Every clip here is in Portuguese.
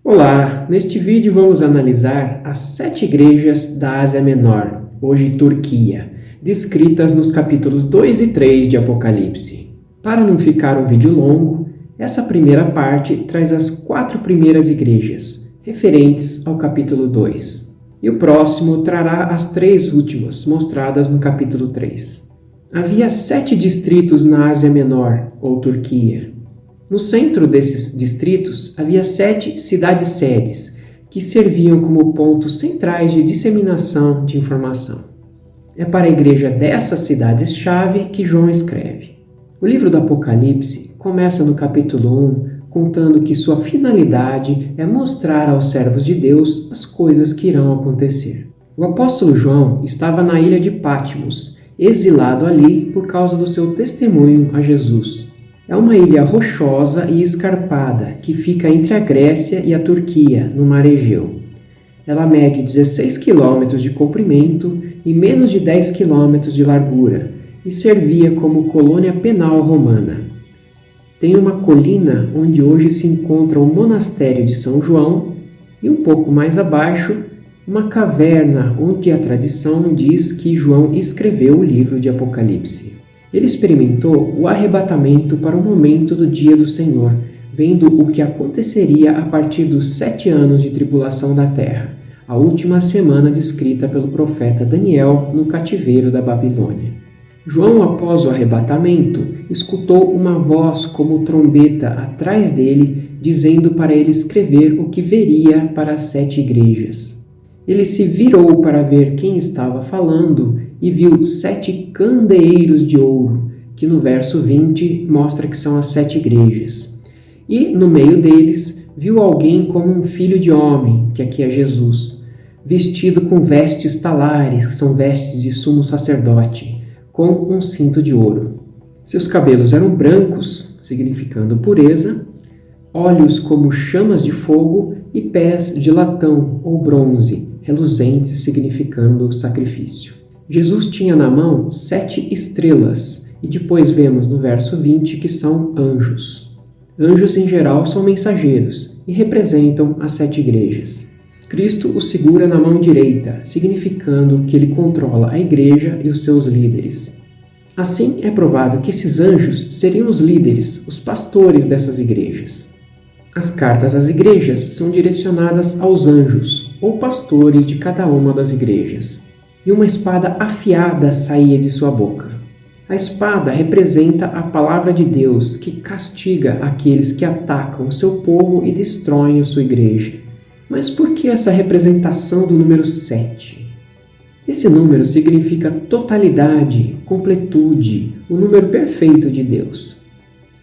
Olá, neste vídeo vamos analisar as 7 igrejas da Ásia Menor, hoje Turquia, descritas nos capítulos 2 e 3 de Apocalipse. Para não ficar um vídeo longo, essa primeira parte traz as 4 primeiras igrejas, referentes ao capítulo 2, e o próximo trará as 3 últimas, mostradas no capítulo 3. Havia 7 distritos na Ásia Menor, ou Turquia. No centro desses distritos havia 7 cidades-sedes, que serviam como pontos centrais de disseminação de informação. É para a igreja dessas cidades-chave que João escreve. O livro do Apocalipse começa no capítulo 1, contando que sua finalidade é mostrar aos servos de Deus as coisas que irão acontecer. O apóstolo João estava na ilha de Patmos, exilado ali por causa do seu testemunho a Jesus. É uma ilha rochosa e escarpada que fica entre a Grécia e a Turquia, no Mar Egeu. Ela mede 16 quilômetros de comprimento e menos de 10 quilômetros de largura e servia como colônia penal romana. Tem uma colina onde hoje se encontra o monastério de São João e um pouco mais abaixo, uma caverna onde a tradição diz que João escreveu o livro de Apocalipse. Ele experimentou o arrebatamento para o momento do dia do Senhor, vendo o que aconteceria a partir dos 7 anos de tribulação da terra, a última semana descrita pelo profeta Daniel no cativeiro da Babilônia. João, após o arrebatamento, escutou uma voz como trombeta atrás dele, dizendo para ele escrever o que veria para as 7 igrejas. Ele se virou para ver quem estava falando e viu 7 candeeiros de ouro, que no verso 20 mostra que são as 7 igrejas. E no meio deles viu alguém como um filho de homem, que aqui é Jesus, vestido com vestes talares, que são vestes de sumo sacerdote, com um cinto de ouro. Seus cabelos eram brancos, significando pureza, olhos como chamas de fogo e pés de latão ou bronze, reluzentes, significando sacrifício. Jesus tinha na mão 7 estrelas, e depois vemos no verso 20 que são anjos. Anjos, em geral, são mensageiros e representam as 7 igrejas. Cristo os segura na mão direita, significando que ele controla a igreja e os seus líderes. Assim, é provável que esses anjos seriam os líderes, os pastores dessas igrejas. As cartas às igrejas são direcionadas aos anjos, ou pastores de cada uma das igrejas. E uma espada afiada saía de sua boca. A espada representa a palavra de Deus que castiga aqueles que atacam o seu povo e destroem a sua igreja. Mas por que essa representação do número 7? Esse número significa totalidade, completude, o número perfeito de Deus.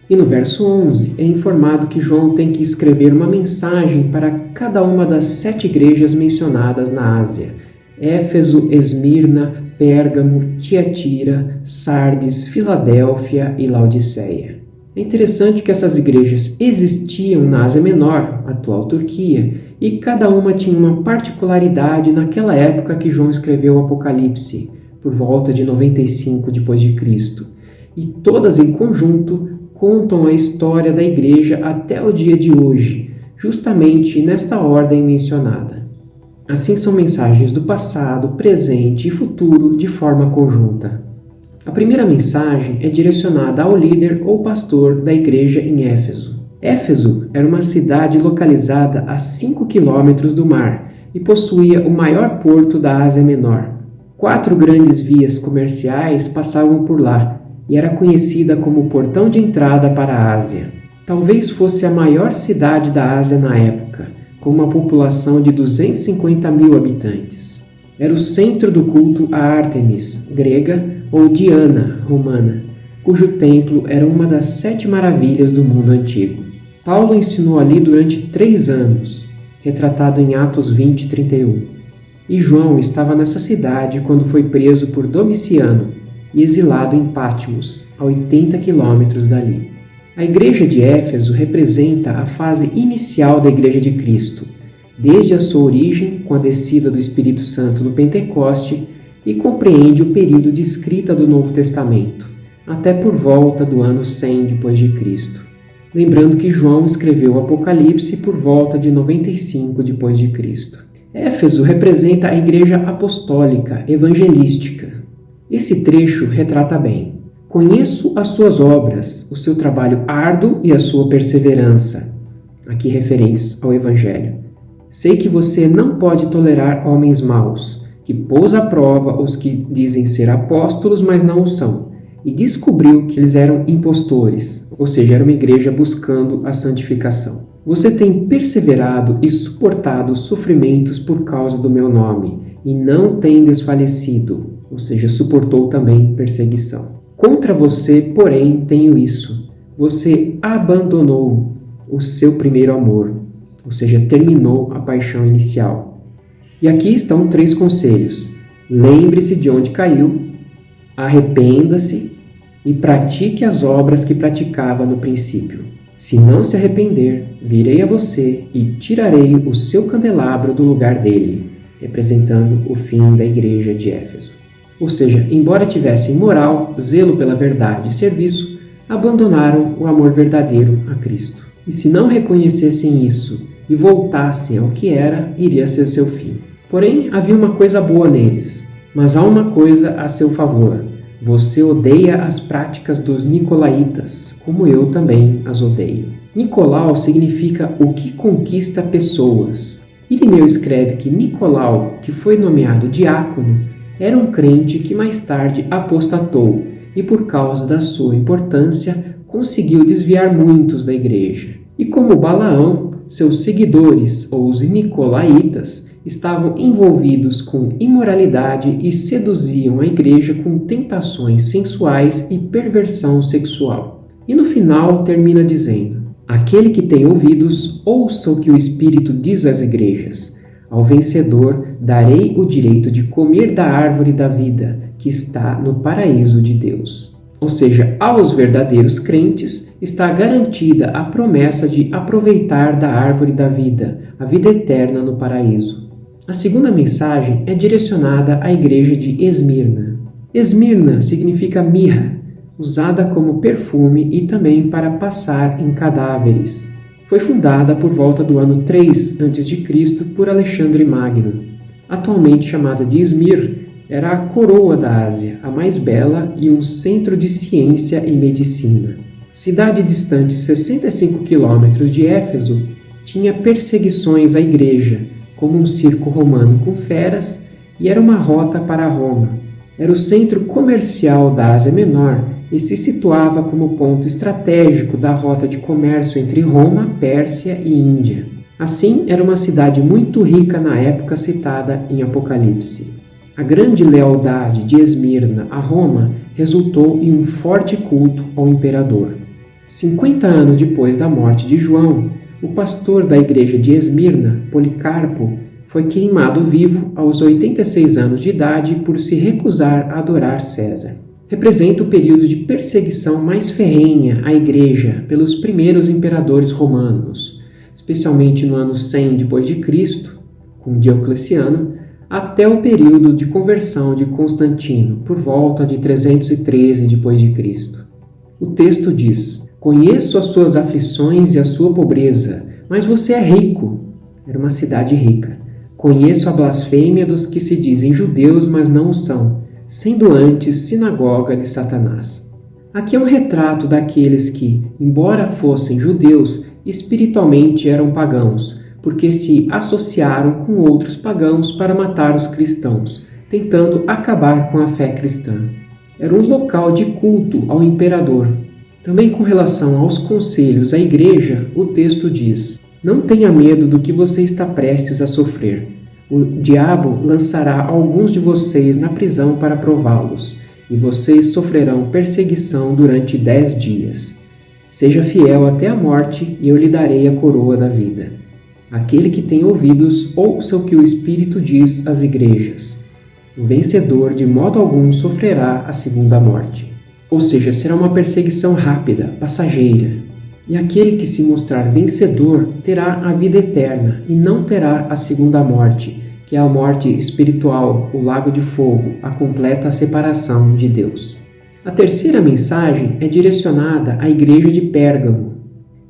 E no verso 11 é informado que João tem que escrever uma mensagem para cada uma das 7 igrejas mencionadas na Ásia: Éfeso, Esmirna, Pérgamo, Tiatira, Sardes, Filadélfia e Laodiceia. É interessante que essas igrejas existiam na Ásia Menor, atual Turquia, e cada uma tinha uma particularidade naquela época que João escreveu o Apocalipse, por volta de 95 d.C. E todas em conjunto contam a história da igreja até o dia de hoje, justamente nesta ordem mencionada. Assim são mensagens do passado, presente e futuro de forma conjunta. A primeira mensagem é direcionada ao líder ou pastor da igreja em Éfeso. Éfeso era uma cidade localizada a 5 quilômetros do mar e possuía o maior porto da Ásia Menor. 4 grandes vias comerciais passavam por lá e era conhecida como o portão de entrada para a Ásia. Talvez fosse a maior cidade da Ásia na época, com uma população de 250 mil habitantes. Era o centro do culto a Ártemis, grega, ou Diana, romana, cujo templo era uma das 7 maravilhas do mundo antigo. Paulo ensinou ali durante 3 anos, retratado em Atos 20, 31. E João estava nessa cidade quando foi preso por Domiciano e exilado em Patmos, a 80 quilômetros dali. A igreja de Éfeso representa a fase inicial da igreja de Cristo, desde a sua origem com a descida do Espírito Santo no Pentecoste, e compreende o período de escrita do Novo Testamento, até por volta do ano 100 d.C. Lembrando que João escreveu o Apocalipse por volta de 95 depois de Cristo. Éfeso representa a igreja apostólica, evangelística. Esse trecho retrata bem: conheço as suas obras, o seu trabalho árduo e a sua perseverança, aqui referentes ao Evangelho. Sei que você não pode tolerar homens maus, que pôs à prova os que dizem ser apóstolos, mas não o são, e descobriu que eles eram impostores, ou seja, era uma igreja buscando a santificação. Você tem perseverado e suportado sofrimentos por causa do meu nome, e não tem desfalecido, ou seja, suportou também perseguição. Contra você, porém, tenho isso: você abandonou o seu primeiro amor, ou seja, terminou a paixão inicial. E aqui estão 3 conselhos. Lembre-se de onde caiu, arrependa-se e pratique as obras que praticava no princípio. Se não se arrepender, virei a você e tirarei o seu candelabro do lugar dele, representando o fim da igreja de Éfeso. Ou seja, embora tivessem moral, zelo pela verdade e serviço, abandonaram o amor verdadeiro a Cristo. E se não reconhecessem isso e voltassem ao que era, iria ser seu fim. Porém, havia uma coisa boa neles, mas há uma coisa a seu favor: você odeia as práticas dos nicolaítas, como eu também as odeio. Nicolau significa o que conquista pessoas. Irineu escreve que Nicolau, que foi nomeado diácono, era um crente que mais tarde apostatou e, por causa da sua importância, conseguiu desviar muitos da igreja. E como Balaão, seus seguidores, ou os nicolaítas, estavam envolvidos com imoralidade e seduziam a igreja com tentações sensuais e perversão sexual. E no final termina dizendo: aquele que tem ouvidos, ouça o que o Espírito diz às igrejas. Ao vencedor darei o direito de comer da árvore da vida, que está no paraíso de Deus. Ou seja, aos verdadeiros crentes está garantida a promessa de aproveitar da árvore da vida, a vida eterna no paraíso. A segunda mensagem é direcionada à igreja de Esmirna. Esmirna significa mirra, usada como perfume e também para passar em cadáveres. Foi fundada por volta do ano 3 a.C. por Alexandre Magno. Atualmente chamada de Izmir, era a coroa da Ásia, a mais bela e um centro de ciência e medicina. Cidade distante 65 quilômetros de Éfeso, tinha perseguições à igreja, como um circo romano com feras, e era uma rota para Roma. Era o centro comercial da Ásia Menor e se situava como ponto estratégico da rota de comércio entre Roma, Pérsia e Índia. Assim, era uma cidade muito rica na época citada em Apocalipse. A grande lealdade de Esmirna a Roma resultou em um forte culto ao imperador. 50 anos depois da morte de João, o pastor da igreja de Esmirna, Policarpo, foi queimado vivo aos 86 anos de idade por se recusar a adorar César. Representa o período de perseguição mais ferrenha à igreja pelos primeiros imperadores romanos, especialmente no ano 100 depois de Cristo, com Diocleciano, até o período de conversão de Constantino, por volta de 313 depois de Cristo. O texto diz: conheço as suas aflições e a sua pobreza, mas você é rico. Era uma cidade rica. Conheço a blasfêmia dos que se dizem judeus, mas não o são, sendo antes sinagoga de Satanás. Aqui é um retrato daqueles que, embora fossem judeus, espiritualmente eram pagãos, porque se associaram com outros pagãos para matar os cristãos, tentando acabar com a fé cristã. Era um local de culto ao imperador. Também com relação aos conselhos à igreja, o texto diz: não tenha medo do que você está prestes a sofrer. O diabo lançará alguns de vocês na prisão para prová-los, e vocês sofrerão perseguição durante 10 dias. Seja fiel até a morte, e eu lhe darei a coroa da vida. Aquele que tem ouvidos, ouça o que o Espírito diz às igrejas. O vencedor de modo algum sofrerá a segunda morte. Ou seja, será uma perseguição rápida, passageira. E aquele que se mostrar vencedor terá a vida eterna e não terá a segunda morte, que é a morte espiritual, o lago de fogo, a completa separação de Deus. A terceira mensagem é direcionada à igreja de Pérgamo.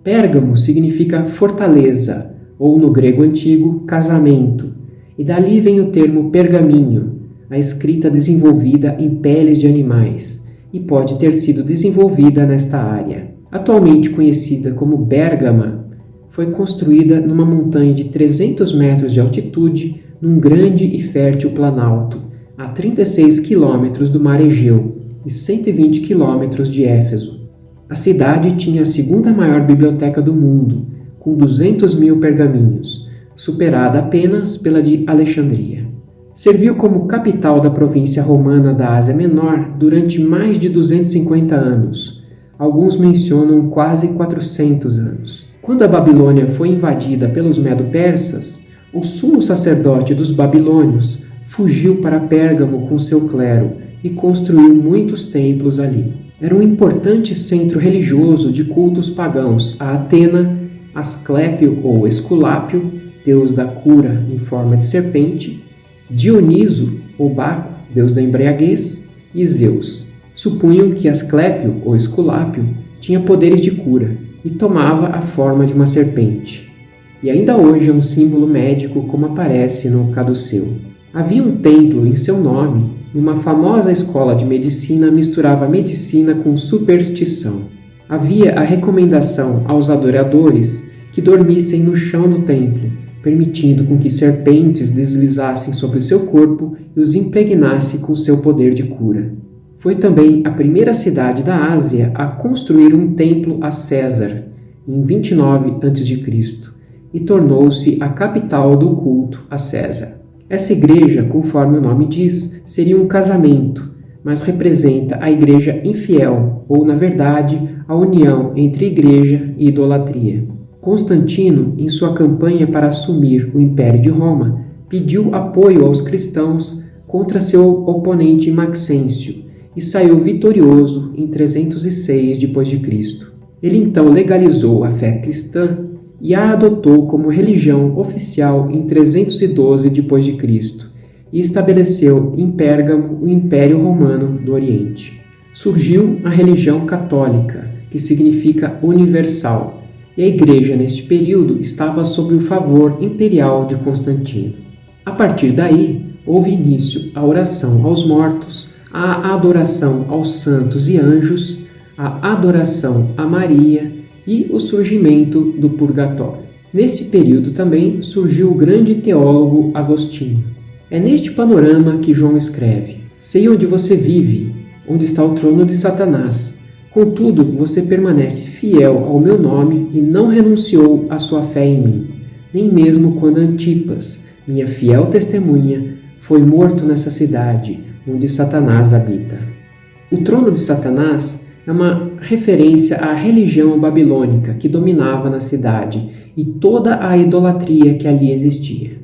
Pérgamo significa fortaleza, ou no grego antigo, casamento, e dali vem o termo pergaminho, a escrita desenvolvida em peles de animais, e pode ter sido desenvolvida nesta área. Atualmente conhecida como Bérgama, foi construída numa montanha de 300 metros de altitude, num grande e fértil planalto, a 36 quilômetros do Mar Egeu e 120 quilômetros de Éfeso. A cidade tinha a segunda maior biblioteca do mundo, com 200 mil pergaminhos, superada apenas pela de Alexandria. Serviu como capital da província romana da Ásia Menor durante mais de 250 anos. Alguns mencionam quase 400 anos. Quando a Babilônia foi invadida pelos medo-persas, o sumo sacerdote dos babilônios fugiu para Pérgamo com seu clero e construiu muitos templos ali. Era um importante centro religioso de cultos pagãos a Atena, Asclépio ou Esculápio, deus da cura em forma de serpente, Dioniso ou Baco, deus da embriaguez, e Zeus. Supunham que Asclépio ou Esculápio tinha poderes de cura e tomava a forma de uma serpente. E ainda hoje é um símbolo médico como aparece no caduceu. Havia um templo em seu nome e uma famosa escola de medicina misturava medicina com superstição. Havia a recomendação aos adoradores que dormissem no chão do templo, permitindo com que serpentes deslizassem sobre seu corpo e os impregnasse com seu poder de cura. Foi também a primeira cidade da Ásia a construir um templo a César, em 29 a.C., e tornou-se a capital do culto a César. Essa igreja, conforme o nome diz, seria um casamento, mas representa a igreja infiel, ou, na verdade, a união entre igreja e idolatria. Constantino, em sua campanha para assumir o Império de Roma, pediu apoio aos cristãos contra seu oponente Maxêncio e saiu vitorioso em 306 d.C. Ele então legalizou a fé cristã e a adotou como religião oficial em 312 d.C. e estabeleceu em Pérgamo o Império Romano do Oriente. Surgiu a religião católica, que significa universal, e a igreja neste período estava sob o favor imperial de Constantino. A partir daí, houve início a oração aos mortos, a adoração aos santos e anjos, a adoração a Maria e o surgimento do purgatório. Neste período também surgiu o grande teólogo Agostinho. É neste panorama que João escreve: sei onde você vive, onde está o trono de Satanás. Contudo, você permanece fiel ao meu nome e não renunciou à sua fé em mim, nem mesmo quando Antipas, minha fiel testemunha, foi morto nessa cidade, onde Satanás habita. O trono de Satanás é uma referência à religião babilônica que dominava na cidade e toda a idolatria que ali existia.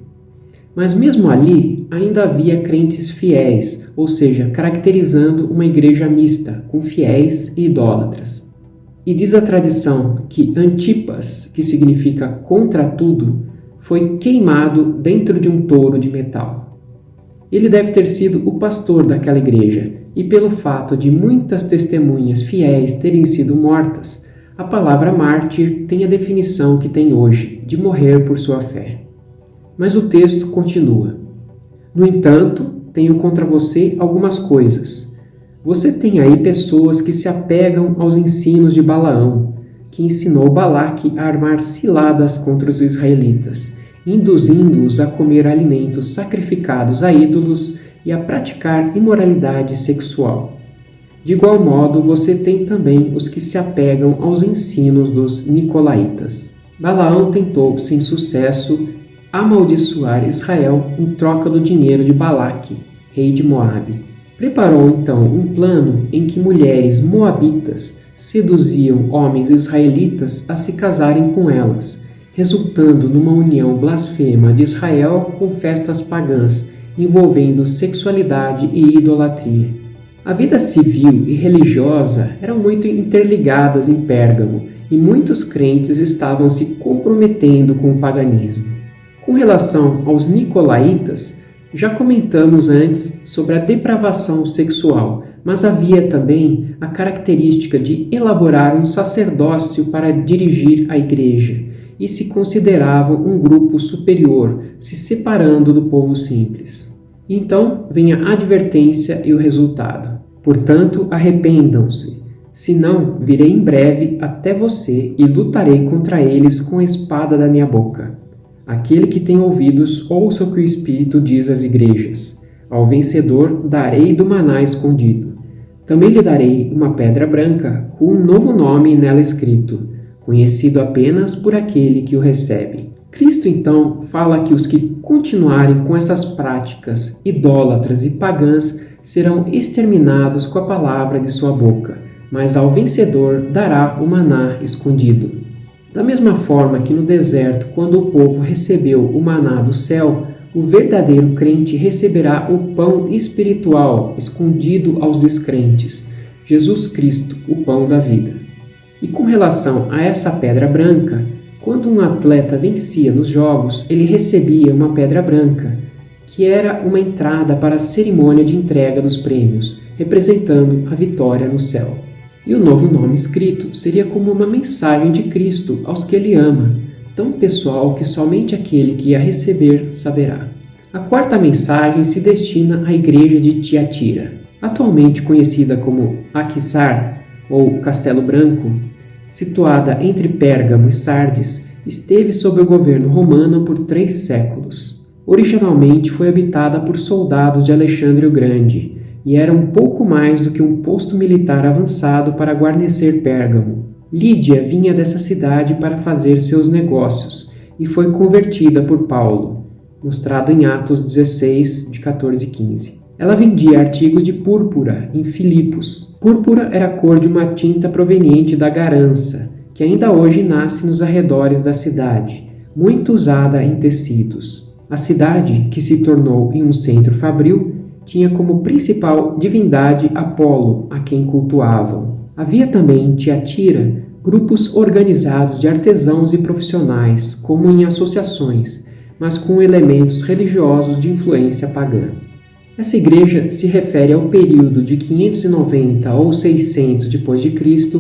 Mas mesmo ali, ainda havia crentes fiéis, ou seja, caracterizando uma igreja mista, com fiéis e idólatras. E diz a tradição que Antipas, que significa contra tudo, foi queimado dentro de um touro de metal. Ele deve ter sido o pastor daquela igreja, e pelo fato de muitas testemunhas fiéis terem sido mortas, a palavra mártir tem a definição que tem hoje, de morrer por sua fé. Mas o texto continua. No entanto, tenho contra você algumas coisas. Você tem aí pessoas que se apegam aos ensinos de Balaão, que ensinou Balaque a armar ciladas contra os israelitas, induzindo-os a comer alimentos sacrificados a ídolos e a praticar imoralidade sexual. De igual modo, você tem também os que se apegam aos ensinos dos nicolaítas. Balaão tentou, sem sucesso, amaldiçoar Israel em troca do dinheiro de Balaque, rei de Moabe. Preparou então um plano em que mulheres moabitas seduziam homens israelitas a se casarem com elas, resultando numa união blasfema de Israel com festas pagãs, envolvendo sexualidade e idolatria. A vida civil e religiosa eram muito interligadas em Pérgamo e muitos crentes estavam se comprometendo com o paganismo. Com relação aos nicolaítas, já comentamos antes sobre a depravação sexual, mas havia também a característica de elaborar um sacerdócio para dirigir a igreja e se consideravam um grupo superior, se separando do povo simples. Então vem a advertência e o resultado. Portanto, arrependam-se, senão virei em breve até você e lutarei contra eles com a espada da minha boca. Aquele que tem ouvidos, ouça o que o Espírito diz às igrejas. Ao vencedor darei do maná escondido. Também lhe darei uma pedra branca com um novo nome nela escrito, conhecido apenas por aquele que o recebe. Cristo então fala que os que continuarem com essas práticas idólatras e pagãs serão exterminados com a palavra de sua boca, mas ao vencedor dará o maná escondido. Da mesma forma que no deserto, quando o povo recebeu o maná do céu, o verdadeiro crente receberá o pão espiritual escondido aos descrentes, Jesus Cristo, o pão da vida. E com relação a essa pedra branca, quando um atleta vencia nos jogos, ele recebia uma pedra branca, que era uma entrada para a cerimônia de entrega dos prêmios, representando a vitória no céu. E o novo nome escrito seria como uma mensagem de Cristo aos que Ele ama, tão pessoal que somente aquele que a receber saberá. A quarta mensagem se destina à igreja de Tiatira, atualmente conhecida como Aquissar, ou Castelo Branco, situada entre Pérgamo e Sardes, esteve sob o governo romano por 3 séculos. Originalmente foi habitada por soldados de Alexandre o Grande, e era um pouco mais do que um posto militar avançado para guarnecer Pérgamo. Lídia vinha dessa cidade para fazer seus negócios e foi convertida por Paulo, mostrado em Atos 16, de 14 e 15. Ela vendia artigos de púrpura em Filipos. Púrpura era a cor de uma tinta proveniente da garança, que ainda hoje nasce nos arredores da cidade, muito usada em tecidos. A cidade, que se tornou em um centro fabril, tinha como principal divindade Apolo, a quem cultuavam. Havia também em Tiatira grupos organizados de artesãos e profissionais, como em associações, mas com elementos religiosos de influência pagã. Essa igreja se refere ao período de 590 ou 600 d.C.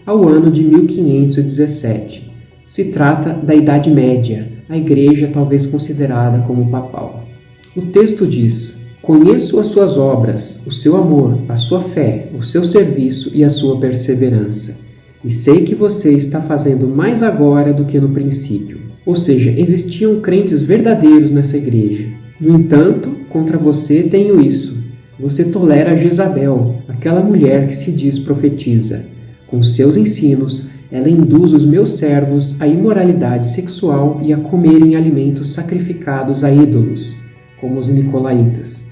ao ano de 1517. Se trata da Idade Média, a igreja talvez considerada como papal. O texto diz: conheço as suas obras, o seu amor, a sua fé, o seu serviço e a sua perseverança. E sei que você está fazendo mais agora do que no princípio. Ou seja, existiam crentes verdadeiros nessa igreja. No entanto, contra você tenho isso. Você tolera Jezabel, aquela mulher que se diz profetiza. Com seus ensinos, ela induz os meus servos à imoralidade sexual e a comerem alimentos sacrificados a ídolos, como os nicolaítas.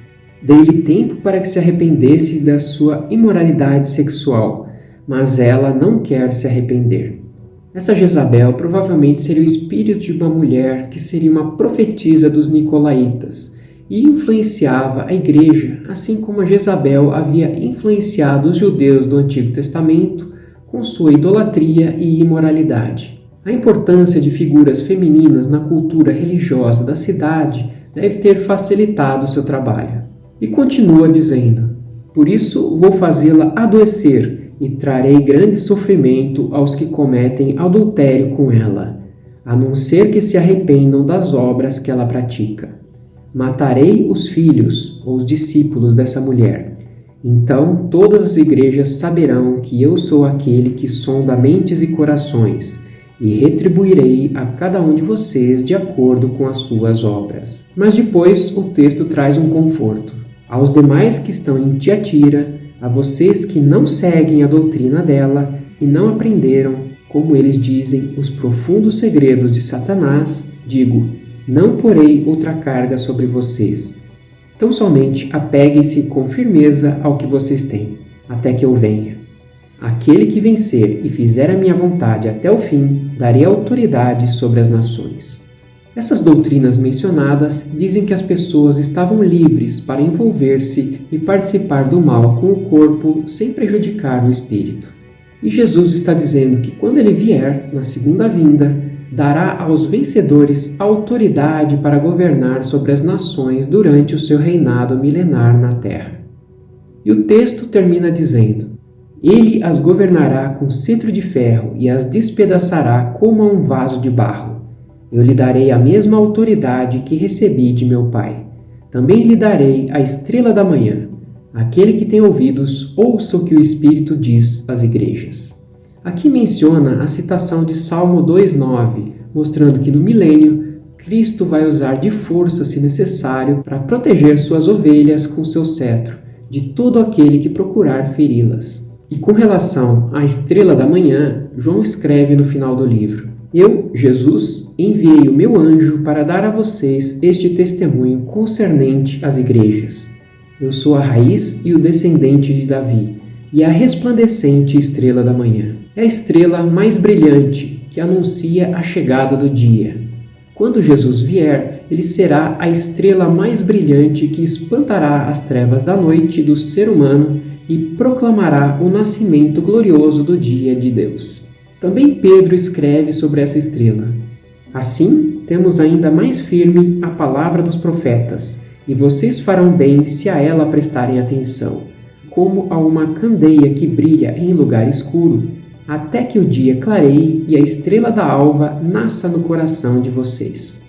Dei-lhe tempo para que se arrependesse da sua imoralidade sexual, mas ela não quer se arrepender. Essa Jezabel provavelmente seria o espírito de uma mulher que seria uma profetisa dos nicolaítas e influenciava a igreja, assim como a Jezabel havia influenciado os judeus do Antigo Testamento com sua idolatria e imoralidade. A importância de figuras femininas na cultura religiosa da cidade deve ter facilitado seu trabalho. E continua dizendo: por isso vou fazê-la adoecer e trarei grande sofrimento aos que cometem adultério com ela, a não ser que se arrependam das obras que ela pratica. Matarei os filhos ou os discípulos dessa mulher. Então todas as igrejas saberão que eu sou aquele que sonda mentes e corações, e retribuirei a cada um de vocês de acordo com as suas obras. Mas depois o texto traz um conforto. Aos demais que estão em Tiatira, a vocês que não seguem a doutrina dela e não aprenderam, como eles dizem, os profundos segredos de Satanás, digo: não porei outra carga sobre vocês. Tão somente apeguem-se com firmeza ao que vocês têm, até que eu venha. Aquele que vencer e fizer a minha vontade até o fim, darei autoridade sobre as nações. Essas doutrinas mencionadas dizem que as pessoas estavam livres para envolver-se e participar do mal com o corpo sem prejudicar o espírito. E Jesus está dizendo que quando ele vier, na segunda vinda, dará aos vencedores autoridade para governar sobre as nações durante o seu reinado milenar na terra. E o texto termina dizendo: Ele as governará com cetro de ferro e as despedaçará como a um vaso de barro. Eu lhe darei a mesma autoridade que recebi de meu Pai. Também lhe darei a estrela da manhã. Aquele que tem ouvidos, ouça o que o Espírito diz às igrejas. Aqui menciona a citação de Salmo 2:9, mostrando que no milênio, Cristo vai usar de força, se necessário, para proteger suas ovelhas com seu cetro, de todo aquele que procurar feri-las. E com relação à estrela da manhã, João escreve no final do livro: Eu, Jesus, enviei o meu anjo para dar a vocês este testemunho concernente às igrejas. Eu sou a raiz e o descendente de Davi, e a resplandecente estrela da manhã. É a estrela mais brilhante que anuncia a chegada do dia. Quando Jesus vier, ele será a estrela mais brilhante que espantará as trevas da noite do ser humano e proclamará o nascimento glorioso do dia de Deus. Também Pedro escreve sobre essa estrela: Assim, temos ainda mais firme a palavra dos profetas, e vocês farão bem se a ela prestarem atenção, como a uma candeia que brilha em lugar escuro, até que o dia clareie e a estrela da alva nasça no coração de vocês.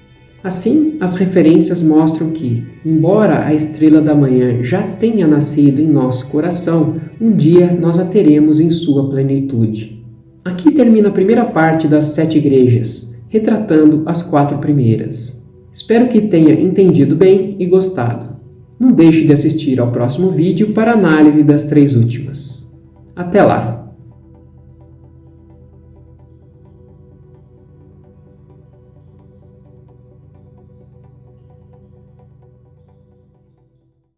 Assim, as referências mostram que, embora a estrela da manhã já tenha nascido em nosso coração, um dia nós a teremos em sua plenitude. Aqui termina a primeira parte das 7 igrejas, retratando as 4 primeiras. Espero que tenha entendido bem e gostado. Não deixe de assistir ao próximo vídeo para análise das 3 últimas. Até lá!